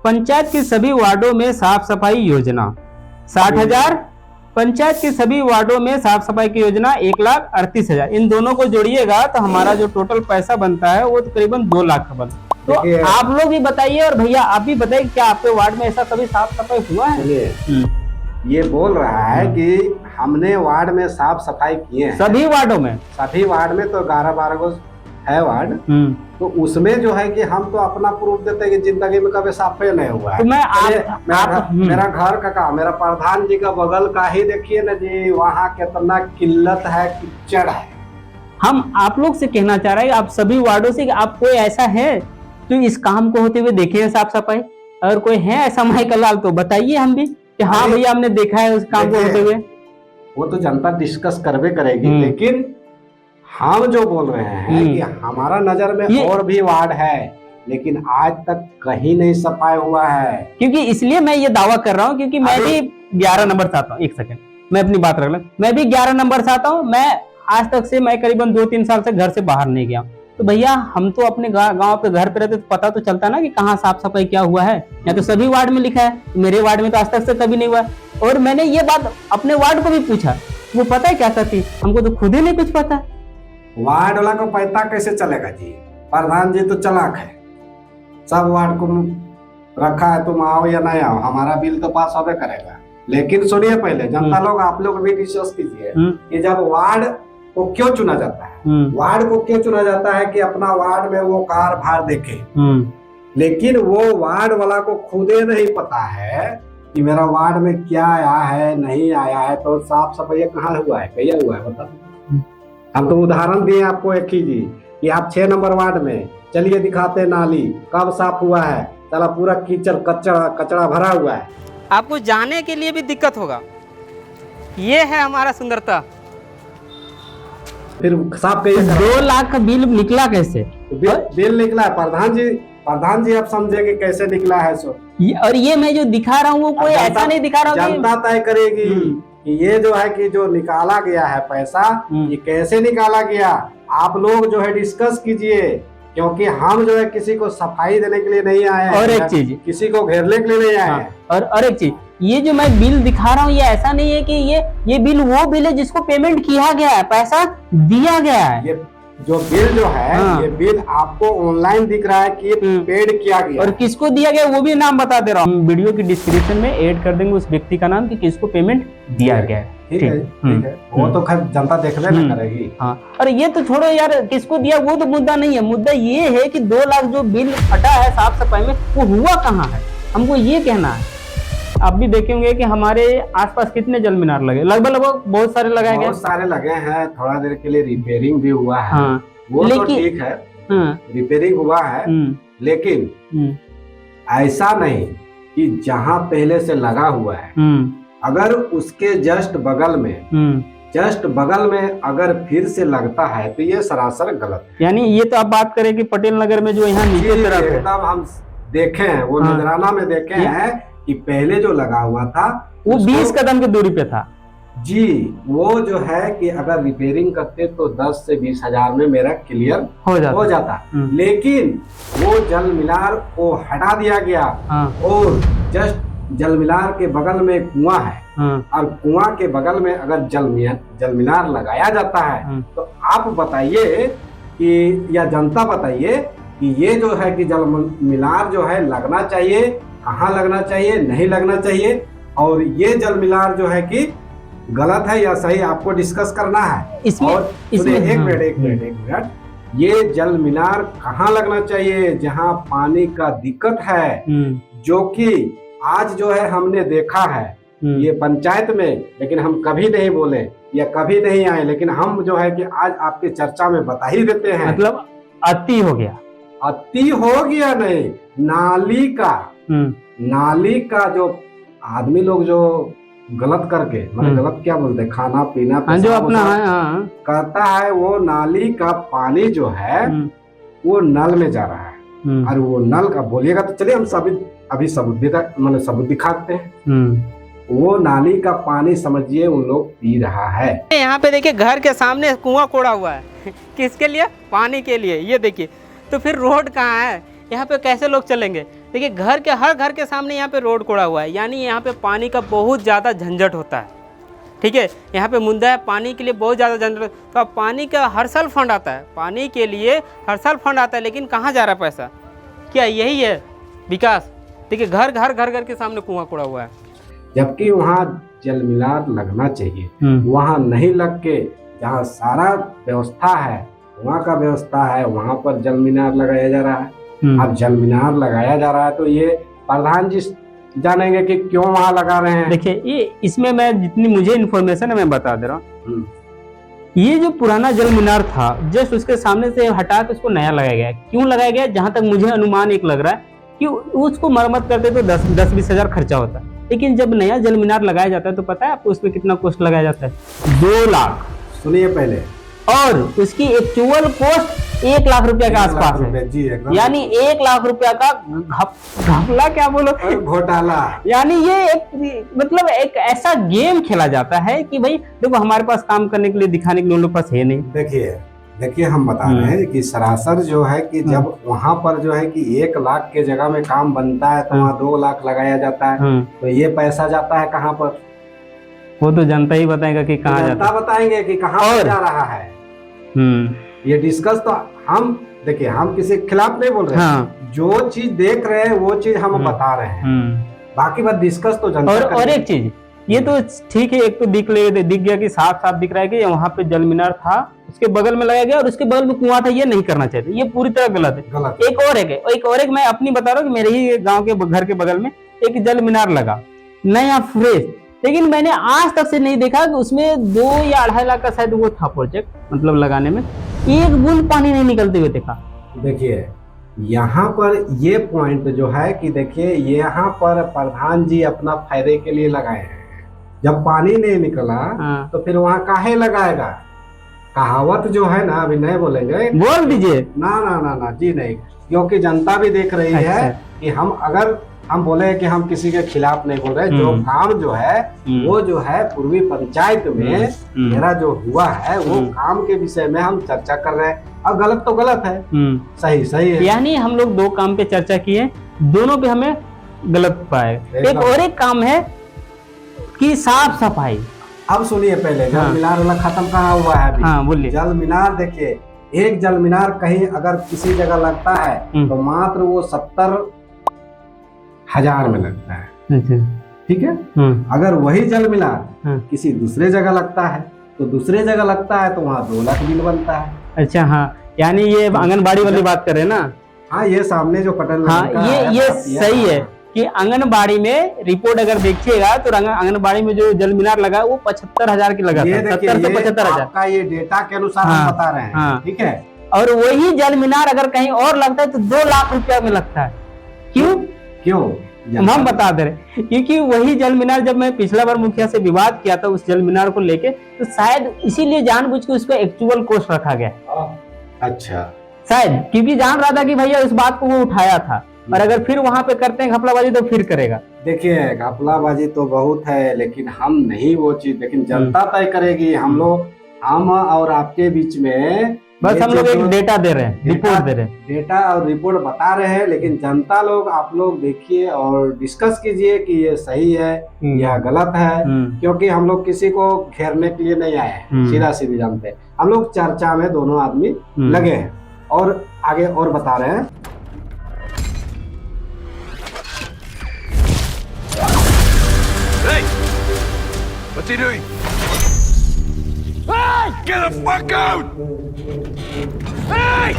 पंचायत के सभी वार्डों में साफ सफाई योजना 60,000, पंचायत के सभी वार्डों में साफ सफाई की योजना 1,38,000। इन दोनों को जोड़िएगा तो हमारा जो टोटल पैसा बनता है वो तकरीबन 2 लाख का बनता है। तो आप लोग भी बताइए और भैया आप भी बताइए, क्या आपके वार्ड में ऐसा कभी साफ सफाई हुआ है? ये बोल रहा है कि हमने वार्ड में साफ सफाई किए हैं, सभी वार्डों में, सभी वार्ड में तो 11-12 गो है वार्ड, तो उसमें जो है कि हम तो अपना प्रूफ देते हैं कि जिंदगी में कभी साफ नहीं हुआ है। तो मेरा घर का मेरा प्रधान जी का बगल का ही देखिए ना जी, वहाँ कितना किल्लत है, कीचड़ है। हम आप लोग से कहना चाह रहे हैं आप सभी वार्डों से कि आप कोई ऐसा है तो इस काम को होते हुए देखे हैं साफ सफाई, अगर कोई है ऐसा माइकल लाल तो बताइए हम भी कि हाँ भैया हमने देखा है उस काम को होते हुए। वो तो जनता डिस्कस करवे करेगी, लेकिन हम जो बोल रहे हैं कि हमारा नजर में और भी वार्ड है, लेकिन आज तक कहीं नहीं सफाई हुआ है। क्योंकि इसलिए मैं ये दावा कर रहा हूँ क्योंकि मैं भी 11 नंबर से आता हूँ। एक सेकंड मैं अपनी बात रख लूं, मैं भी 11 नंबर से आता हूँ। मैं आज तक से मैं करीबन 2-3 साल से घर से बाहर नहीं गया। तो भैया हम तो अपने गांव पे घर पे रहते तो पता तो चलता ना कि कहाँ साफ सफाई क्या हुआ है। या तो सभी वार्ड में लिखा है, मेरे वार्ड में तो आज तक से कभी नहीं हुआ। और मैंने ये बात अपने वार्ड को भी पूछा, वो पता है क्या कहती, हमको तो खुद ही नहीं कुछ पता। वार्ड वाला को पता कैसे चलेगा जी? प्रधान जी तो चालाक है, सब वार्ड को रखा है, तुम आओ या नहीं आओ हमारा बिल तो पास होबे करेगा। लेकिन सुनिए पहले जनता लोग, आप लोग भी डिस्कस कीजिए कि जब वार्ड को क्यों चुना जाता है, वार्ड को क्यों चुना जाता है कि अपना वार्ड में वो कार भार देखे, लेकिन वो वार्ड वाला को खुदे नहीं पता है कि मेरा वार्ड में क्या आया है नहीं आया है, तो साफ सफाई कहाँ हुआ है, कैसे हुआ है बता। हम तो उदाहरण दिए आपको एक ही जी कि आप 6 नंबर वार्ड में चलिए दिखाते नाली कब साफ हुआ है, चला पूरा कीचड़ कचरा भरा हुआ है। आपको जाने के लिए भी दिक्कत होगा। ये है हमारा सुंदरता। फिर साफ कैसे 2 लाख का बिल निकला कैसे? बिल निकला है प्रधान जी आप समझेंगे कैसे निकला है सो। और ये मैं जो दिखा रहा हूँ वो कोई ऐसा नहीं दिखा रहा हूँ, जनता तय करेगी कि ये जो है कि जो निकाला गया है पैसा ये कैसे निकाला गया। आप लोग जो है डिस्कस कीजिए, क्योंकि हम जो है किसी को सफाई देने के लिए नहीं आए हैं, और एक चीज किसी को घेरने के लिए नहीं आए हैं। और एक चीज, ये जो मैं बिल दिखा रहा हूँ ये ऐसा नहीं है कि ये बिल वो बिल है जिसको पेमेंट किया गया है, पैसा दिया गया है। ये जो बिल जो है ये बिल आपको ऑनलाइन दिख रहा है कि पेड किया गया, और किसको दिया गया वो भी नाम बता दे रहा हूँ। वीडियो की डिस्क्रिप्शन में ऐड कर देंगे उस व्यक्ति का नाम कि किसको पेमेंट दिया गया है। ठीक है वो तो खैर जनता देखने में करेगी। हाँ, और ये तो छोड़ो यार किसको दिया वो तो मुद्दा नहीं है। मुद्दा ये है कि 2 लाख जो बिल फटा है साफ सफाई में वो हुआ कहाँ है, हमको ये कहना है। आप भी देखेंगे कि हमारे आसपास कितने जल मीनार लगे, लगभग बहुत सारे लगाए गए, बहुत सारे लगे हैं। थोड़ा देर के लिए रिपेयरिंग भी हुआ है। वो तो ठीक है, रिपेयरिंग हुआ है, लेकिन ऐसा नहीं कि जहाँ पहले से लगा हुआ है अगर उसके जस्ट बगल में अगर फिर से लगता है तो ये सरासर गलत है। यानी ये तो आप बात करें कि पटेल नगर में जो यहाँ नीचे तरफ है, एकदम हम देखे हैं वो नजराना में देखे हैं कि पहले जो लगा हुआ था वो 20 कदम की दूरी पे था जी। वो जो है कि अगर रिपेयरिंग करते तो 10 से 20 हजार में मेरा क्लियर हो जाता। लेकिन वो जल मीनार को हटा दिया गया और जस्ट जल मीनार के बगल में कुआं है और कुआं के बगल में अगर जल मीनार लगाया जाता है तो आप बताइए कि या जनता बताइए कि ये जो है कि जल मीनार जो है लगना चाहिए, कहाँ लगना चाहिए, नहीं लगना चाहिए, और ये जल मीनार जो है कि गलत है या सही आपको डिस्कस करना है। और एक मिनट, ये जल मीनार कहाँ लगना चाहिए? जहाँ पानी का दिक्कत है, जो कि आज जो है हमने देखा है ये पंचायत में, लेकिन हम कभी नहीं बोले या कभी नहीं आए, लेकिन हम जो है कि आज आपके चर्चा में बता ही देते हैं। मतलब अति हो गया नहीं, नाली का जो आदमी लोग जो गलत करके मतलब गलत क्या बोलते हैं, खाना पीना जो अपना करता है, वो नाली का पानी जो है वो नल में जा रहा है। और वो नल का बोलिएगा तो चलिए हम अभी सबूत दिखाते हैं। वो नाली का पानी समझिए उन लोग पी रहा है। यहाँ पे देखिए घर के सामने कुआं कोड़ा हुआ है किसके लिए? पानी के लिए। ये देखिए, तो फिर रोड कहाँ है? यहाँ पे कैसे लोग चलेंगे? देखिए घर के सामने यहाँ पे रोड कोड़ा हुआ है, यानी यहाँ पे पानी का बहुत ज़्यादा झंझट होता है। ठीक है, यहाँ पे मुद्दा है पानी के लिए बहुत ज़्यादा झंझट। तो अब पानी का हर साल फंड आता है, पानी के लिए हर साल फंड आता है, लेकिन कहाँ जा रहा है पैसा? क्या यही है विकास? देखिए घर के सामने कुआं कोड़ा हुआ है, जबकि वहाँ जल मीनार लगना चाहिए, वहाँ नहीं लग के जहाँ सारा व्यवस्था है, वहाँ का व्यवस्था है, वहाँ पर जल मीनार लगाया जा रहा है। अब जल मीनार लगाया जा रहा है तो ये प्रधान जी जानेंगे कि क्यों वहाँ लगा रहे हैं। देखिए ये इसमें मैं जितनी मुझे इन्फॉर्मेशन है मैं बता दे रहा हूँ। ये जो पुराना जल मीनार था जस्ट उसके सामने से हटा के उसको नया लगाया गया। क्यों लगाया गया? जहां तक मुझे अनुमान एक लग रहा है कि उसको मरम्मत करते तो 10-20 हजार खर्चा होता है, लेकिन जब नया जल मीनार लगाया जाता है तो पता है आपको उसमें कितना कॉस्ट लगाया जाता है? 2 लाख। सुनिए पहले, और उसकी एक्चुअल कॉस्ट 1 लाख रुपया के आसपास है जी, यानी 1 लाख रुपया का घपला, क्या बोलो, घोटाला। यानी ये एक मतलब एक ऐसा गेम खेला जाता है कि भाई देखो हमारे पास काम करने के लिए दिखाने के लिए उन लोग पास है नहीं। देखिए हम बता रहे हैं कि सरासर जो है कि जब वहाँ पर जो है कि 1 लाख के जगह में काम बनता है तो वहाँ 2 लाख लगाया जाता है, तो ये पैसा जाता है कहाँ पर? वो तो जनता ही बताएगा कि कहाँ जाता है, बताएंगे कि कहाँ पर जा रहा है। ये डिस्कस तो हम देखिए, हम किसी के खिलाफ नहीं बोल रहे हैं, जो चीज देख रहे हैं वो चीज हम बता रहे हैं, बाकी बात डिस्कस तो जनता। और एक चीज ये तो ठीक है, एक तो दिख गया कि साफ साफ दिख रहा है कि वहाँ पे जल मीनार था, उसके बगल में लगाया गया और उसके बगल में कुआं था, ये नहीं करना चाहिए, ये पूरी तरह गलत है। एक और मैं अपनी बता रहा हूँ कि मेरे ही गाँव के घर के बगल में एक जल मीनार लगा नया फ्रेश, लेकिन मैंने आज तक से नहीं देखा कि उसमें 2 या 2.5 लाख का शायद वो था प्रोजेक्ट, मतलब लगाने में 1 बूंद पानी नहीं निकलते हुए देखा। देखिए यहाँ पर ये पॉइंट जो है कि देखिए यहाँ पर प्रधान जी अपना फायदे के लिए लगाए हैं, जब पानी नहीं निकला तो फिर वहाँ काहे लगाएगा? कहावत जो है ना, अभी नहीं बोलेंगे, बोल दीजिए। ना जी नहीं, क्योंकि जनता भी देख रही है कि अगर हम बोले कि हम किसी के खिलाफ नहीं बोल रहे, जो काम जो है वो जो है पूर्वी पंचायत में मेरा जो हुआ है वो काम के विषय में हम चर्चा कर रहे हैं, और गलत तो गलत है, सही है। यानी हम लोग 2 काम पे चर्चा किए, दोनों पे हमें गलत पाए। एक और एक काम है कि साफ सफाई। अब सुनिए पहले, जल मीनार वाला खत्म कहाँ हुआ है अभी? बोलिए। जल मीनार देखिए, एक जल मीनार कहीं अगर किसी जगह लगता है तो मात्र वो 70 हजार में लगता है, ठीक है। अगर वही जल मीनार किसी दूसरे जगह लगता है तो दूसरे जगह लगता है तो वहाँ 2 लाख बिल बनता है। अच्छा, हाँ, यानी ये आंगनबाड़ी वाली बात कर रहे हैं ना? हाँ, ये सामने जो पटल, ये सही है कि आंगनबाड़ी में रिपोर्ट अगर देखिएगा तो आंगनबाड़ी में जो जल मीनार लगा वो 75,000 की लगा, 70 से 75,000 का, ये डेटा के अनुसार हम बता रहे हैं, ठीक है। और वही जल मीनार अगर कहीं और लगता है तो 2 लाख रुपया में लगता है। क्यों हम बता दे रहे, क्योंकि वही जल मीनार, जब मैं पिछला बार मुखिया से विवाद किया था उस जल मीनार को लेके, तो शायद इसीलिए जानबूझ के उसको एक्चुअल कॉस्ट रखा गया। अच्छा, शायद क्योंकि जान रहा था कि भैया उस बात को वो उठाया था, और अगर फिर वहां पे करते हैं घपलाबाजी तो फिर करेगा। देखिए घपलाबाजी तो बहुत है, लेकिन हम नहीं वो चीज, लेकिन जनता तय करेगी। हम और आपके बीच में बस हम लोग एक डेटा दे रहे हैं, रिपोर्ट दे रहे हैं, डेटा और रिपोर्ट बता रहे हैं, लेकिन जनता लोग, आप लोग देखिए और डिस्कस कीजिए कि ये सही है या गलत है, क्योंकि हम लोग किसी को घेरने के लिए नहीं आए हैं, सीधा सीधी जानते हैं। हम लोग चर्चा में दोनों आदमी लगे हैं और आगे और बता रहे हैं। Hey! What's he doing? Hey! Get the fuck out! Hey!